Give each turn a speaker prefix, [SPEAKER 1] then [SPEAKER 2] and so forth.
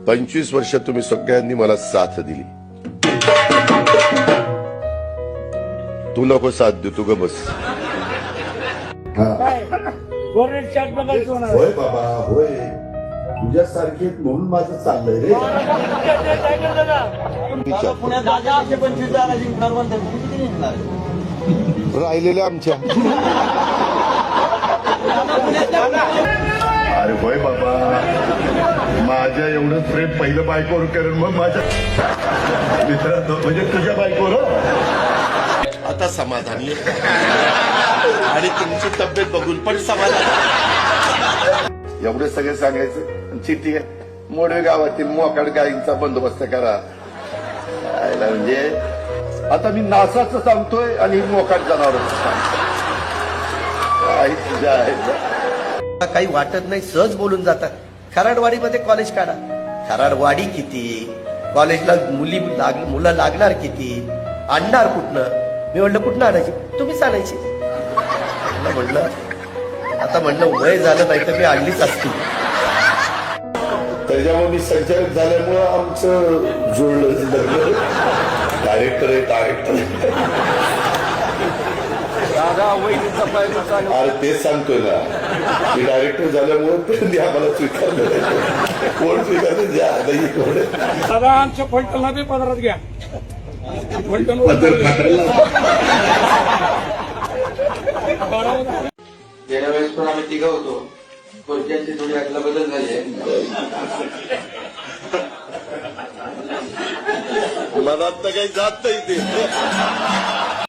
[SPEAKER 1] 25 वर्ष तुम्ही सगळ्यांनी मला साथ दिली. तू नको साथ देऊ, तू ग बस. होय बाबा होय, तुझ्यासारखे म्हणून माझं चाललंय रे. राहिलेल्या आमच्या. अरे होय बाबा, माझ्या एवढं प्रेम पहिलं बायकोवर करेन, मग माझ्या मित्रांनो म्हणजे तुझ्या बायकोवर आता समाधानी आणि तुमची तब्येत बघून पण समाधान. एवढे सगळे सांगायचं. चिठ्ठी मोडवे गावातील मोकाड गायींचा बंदोबस्त करा. म्हणजे आता मी नासाचं सांगतोय आणि मोकाड जनावरांचं सांगतोय.
[SPEAKER 2] काही वाटत नाही, सहज बोलून जातात. खराडवाडीमध्ये कॉलेज काढा. खराडवाडी किती, कॉलेजला मुलं लागणार किती, आणणार कुठनं? मी म्हणलं कुठनं आणायची? तुम्हीच आणायची. म्हणलं आता म्हणलं वय झालं नाही तर मी आणलीच असती.
[SPEAKER 1] त्याच्यामुळे मी संचालक झाल्यामुळं आमचं जुळलं. डायरेक्टर आहे, डायरेक्टर. अरे तेच सांगतोय ना, मी डायरेक्टर झाल्यामुळे त्यांनी आम्हाला स्वीकारलं. कोण स्वीकारलं द्या
[SPEAKER 3] दादा आमच्या फलटणला बी पदरात घ्या.
[SPEAKER 4] गेल्या वेळेस पण आम्ही तिघं होतो. खुर्च्यांची थोडी अदला बदल झाली.
[SPEAKER 1] मनात काही जात नाही ते.